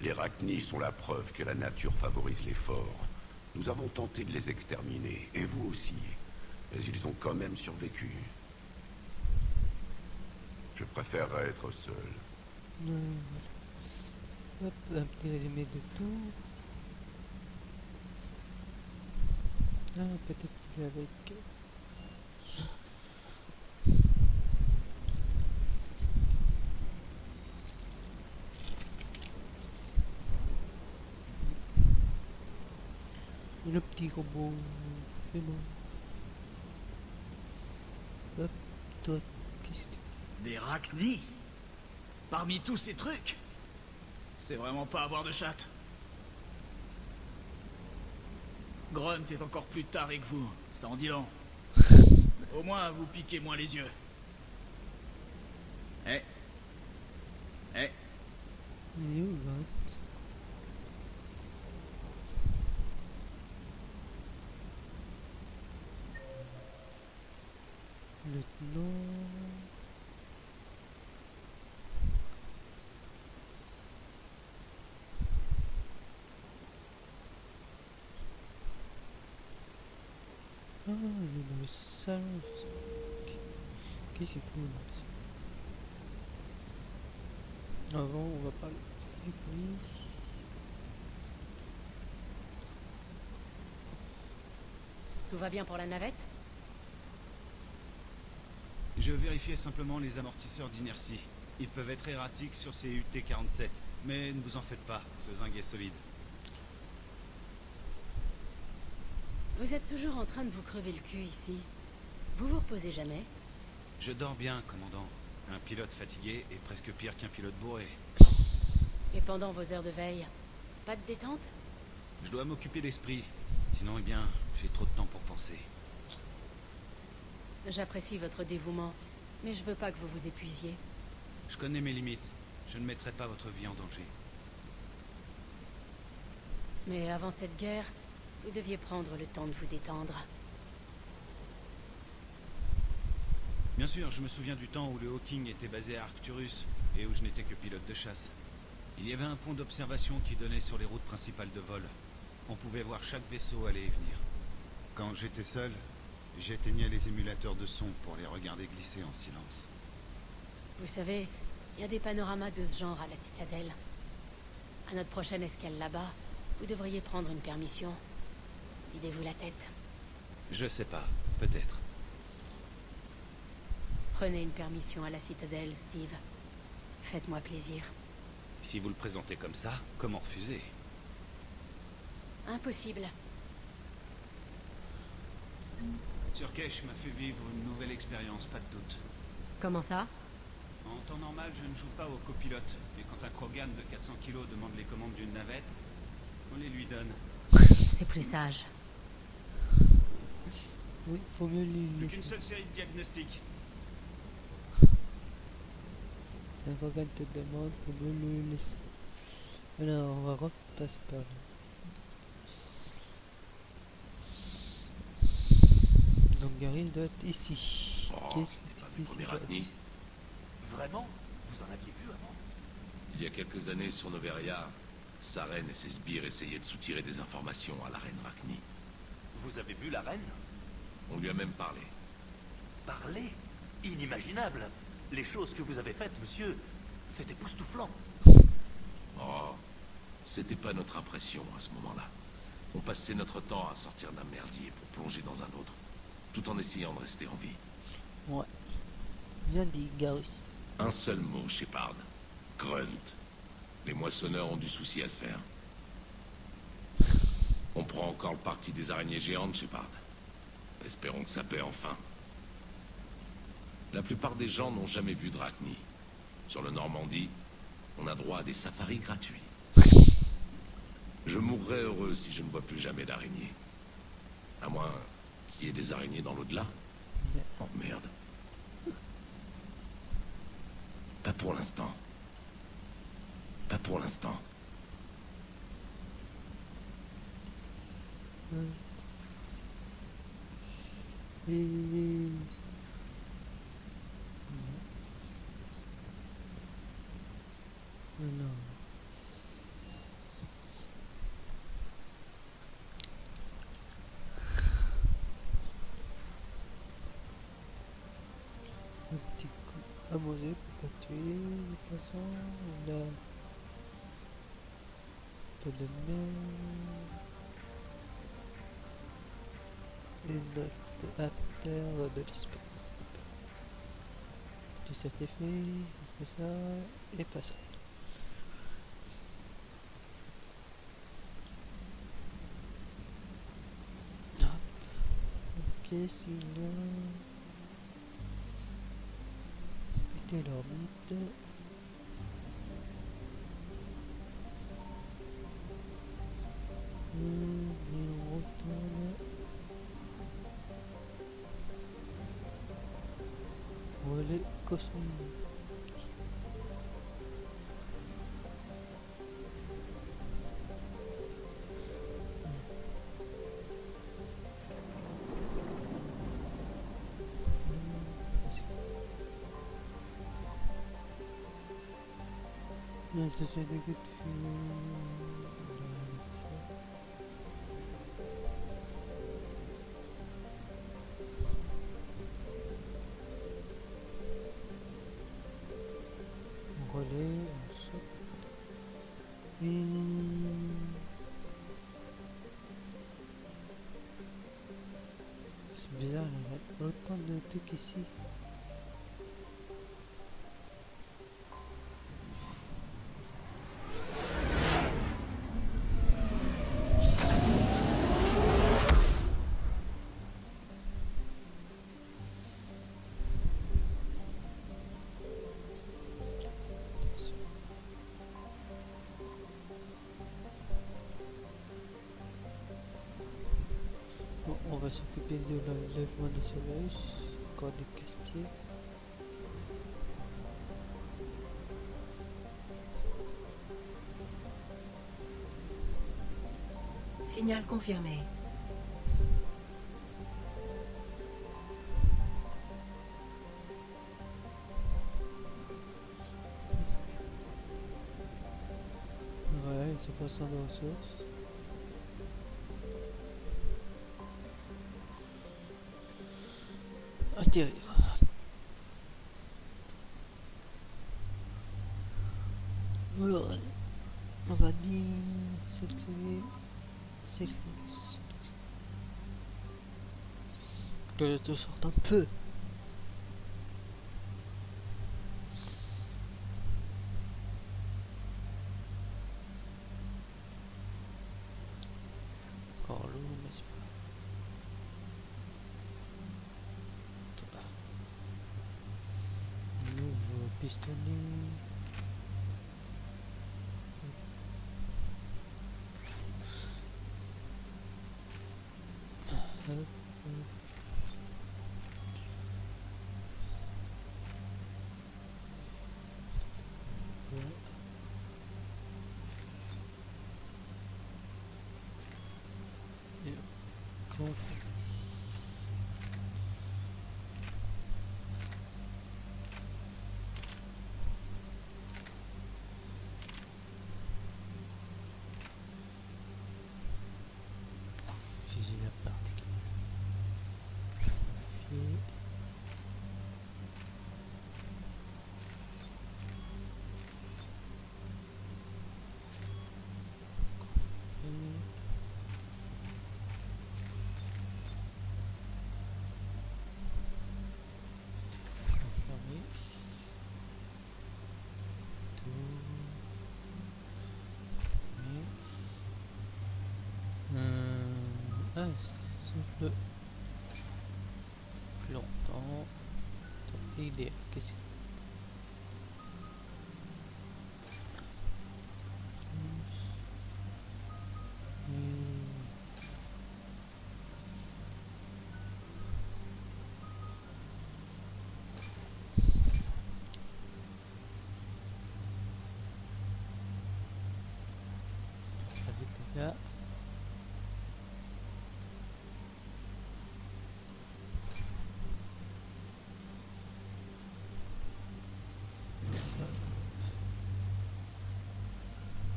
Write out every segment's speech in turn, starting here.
Les Rachni sont la preuve que la nature favorise les forts. Nous avons tenté de les exterminer, et vous aussi. Mais ils ont quand même survécu. Je préférerais être seul. Hop, un petit résumé de tout. Ah, peut-être qu'avec... Le petit robot, c'est bon. Hop, toi, qu'est-ce que Des Rachni? Parmi tous ces trucs? C'est vraiment pas avoir de chatte. Grunt est encore plus taré que vous, ça en dit long. Au moins, vous piquez moins les yeux. Eh. Eh. Il est où, Grant? Lieutenant... Ah, il est dans le salon. Qu'est-ce qu'il fout là? Avant, on va parler du bruit. Tout va bien pour la navette? Je vérifiais simplement les amortisseurs d'inertie. Ils peuvent être erratiques sur ces UT-47, mais ne vous en faites pas, ce zinc est solide. Vous êtes toujours en train de vous crever le cul ici. Vous vous reposez jamais? Je dors bien, commandant. Un pilote fatigué est presque pire qu'un pilote bourré. Et pendant vos heures de veille, pas de détente? Je dois m'occuper d'esprit. Sinon, eh bien, j'ai trop de temps pour penser. J'apprécie votre dévouement, mais je veux pas que vous vous épuisiez. Je connais mes limites. Je ne mettrai pas votre vie en danger. Mais avant cette guerre, vous deviez prendre le temps de vous détendre. Bien sûr, je me souviens du temps où le Hawking était basé à Arcturus et où je n'étais que pilote de chasse. Il y avait un point d'observation qui donnait sur les routes principales de vol. On pouvait voir chaque vaisseau aller et venir. Quand j'étais seul, j'éteignais les émulateurs de son pour les regarder glisser en silence. Vous savez, il y a des panoramas de ce genre à la citadelle. À notre prochaine escale là-bas, vous devriez prendre une permission. Videz-vous la tête. Je sais pas, peut-être. Prenez une permission à la citadelle, Steve. Faites-moi plaisir. Si vous le présentez comme ça, comment refuser? Impossible. Turkesh m'a fait vivre une nouvelle expérience, pas de doute. Comment ça? En temps normal, je ne joue pas au copilote, mais quand un Krogan de 400 kilos demande les commandes d'une navette, on les lui donne. C'est plus sage. Oui, faut mieux les Plus laisser. qu'une seule série de diagnostics. Un Rogan te demande, faut mieux le laisser. Alors, on va repasser par là. Donc Gary doit être ici. Oh, Qu'est-ce ce n'est pas qui mes se premiers passe? Rachni. Vraiment? Vous en aviez vu avant? Il y a quelques années sur Noveria, Saren et ses sbires essayaient de soutirer des informations à la reine Rachni. Vous avez vu la reine? On lui a même parlé. Parler? Inimaginable! Les choses que vous avez faites, monsieur, c'est époustouflant. Oh, c'était pas notre impression à ce moment-là. On passait notre temps à sortir d'un merdier pour plonger dans un autre, tout en essayant de rester en vie. Ouais. Bien dit, Garus. Un seul mot, Shepard. Grunt. Les moissonneurs ont du souci à se faire. On prend encore le parti des araignées géantes, Shepard. Espérons que ça paie enfin. La plupart des gens n'ont jamais vu de Rachni. Sur le Normandie, on a droit à des safaris gratuits. Je mourrai heureux si je ne vois plus jamais d'araignées. À moins qu'il y ait des araignées dans l'au-delà. Oh merde. Pas pour l'instant. Pas pour l'instant. Et... Alors... à manger pour pas tuer. De toute façon, on a pas de mer. Une note à terre de l'espace. Tout ça c'est fait, on fait ça et pas ça. Hop. Ok, celui-là. C'était l'orbite. Et on retourne. On va aller cosmique. Ça c'est des coups de fil. On relais, on saute. Et... c'est bizarre, il y a autant de trucs ici. Bon, on va s'occuper de l'enlèvement de Severus, encore des casse-pieds. Signal confirmé. Ouais, c'est pas sans de ressources. Atterrir. Alors, on va dire sélectionner. Que je te sorte un peu. Encore lourd, mais c'est pas grave. Nouveau pistolet. Hop. Et quand fusil à particules. Ah, c'est le plus longtemps. Idée, qu'est-ce que là.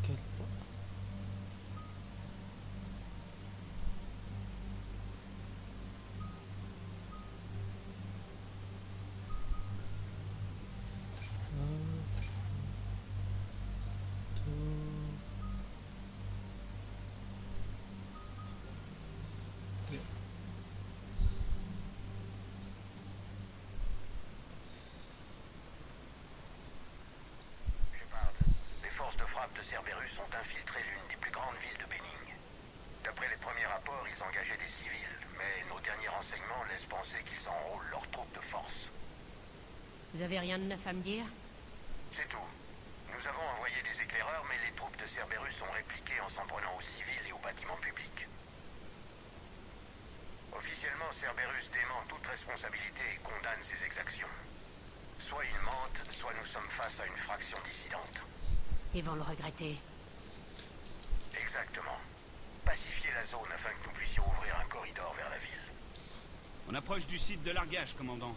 Quel point? frappe de Cerberus ont infiltré l'une des plus grandes villes de Benning. D'après les premiers rapports, ils engageaient des civils, mais nos derniers renseignements laissent penser qu'ils enrôlent leurs troupes de force. Vous avez rien de neuf à me dire? C'est tout. Nous avons envoyé des éclaireurs, mais les troupes de Cerberus ont répliqué en s'en prenant aux civils et aux bâtiments publics. Officiellement, Cerberus dément toute responsabilité et condamne ses exactions. Soit ils mentent, soit nous sommes face à une fraction dissidente. Ils vont le regretter. Exactement. Pacifier la zone afin que nous puissions ouvrir un corridor vers la ville. On approche du site de largage, commandant.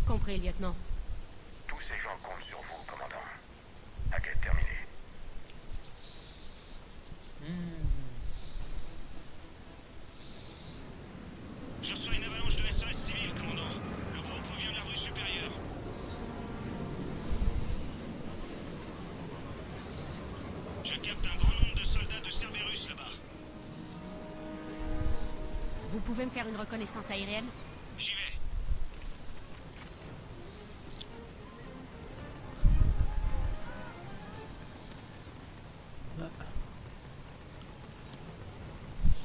Compris, lieutenant. Tous ces gens comptent sur vous, commandant. Enquête terminée. Je reçois une avalanche de SOS civils, commandant. Le groupe provient de la rue supérieure. Je capte un grand nombre de soldats de Cerberus là-bas. Vous pouvez me faire une reconnaissance aérienne? J'y vais.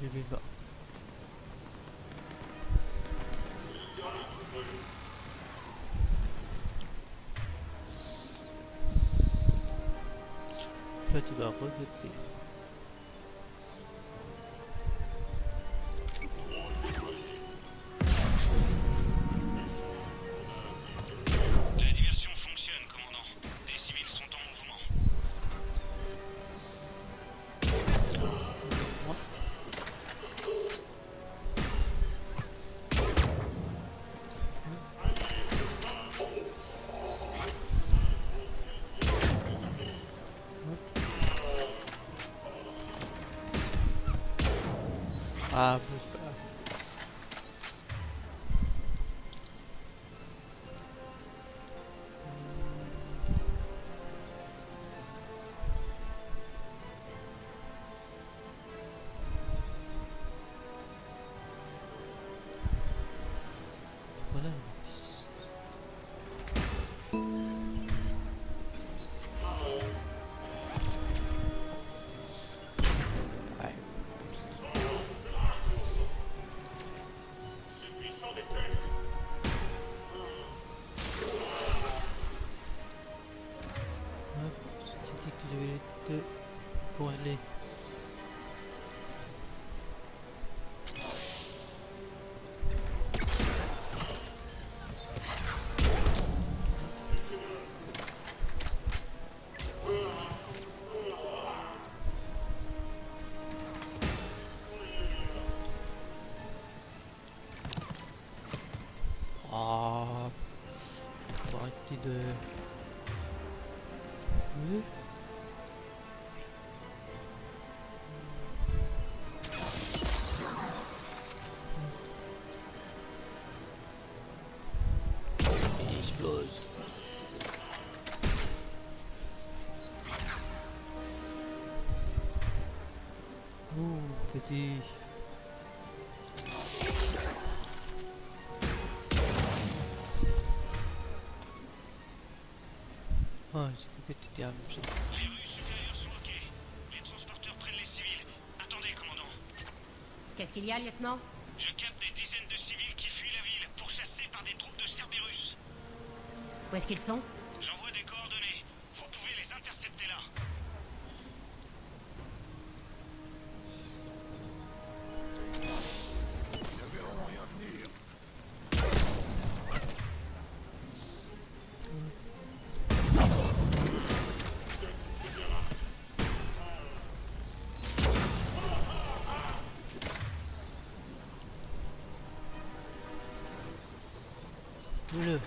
Je vais là. Là tu vas regretter. La diversion fonctionne, commandant. Des civils sont en mouvement. Ah, bouge pas. Voilà. Ouais. Hop, c'était que je vais te pour aller. Ah, faut arrêter de. Oui. Il explose. Ouh, petit. Oh, j'ai cru que tu étais amusé. Les rues supérieures sont ok. Les transporteurs prennent les civils. Attendez, commandant. Qu'est-ce qu'il y a, lieutenant? Je capte des dizaines de civils qui fuient la ville, pourchassés par des troupes de Cerberus. Où est-ce qu'ils sont? J'envoie des coordonnées. Vous pouvez les intercepter là. Le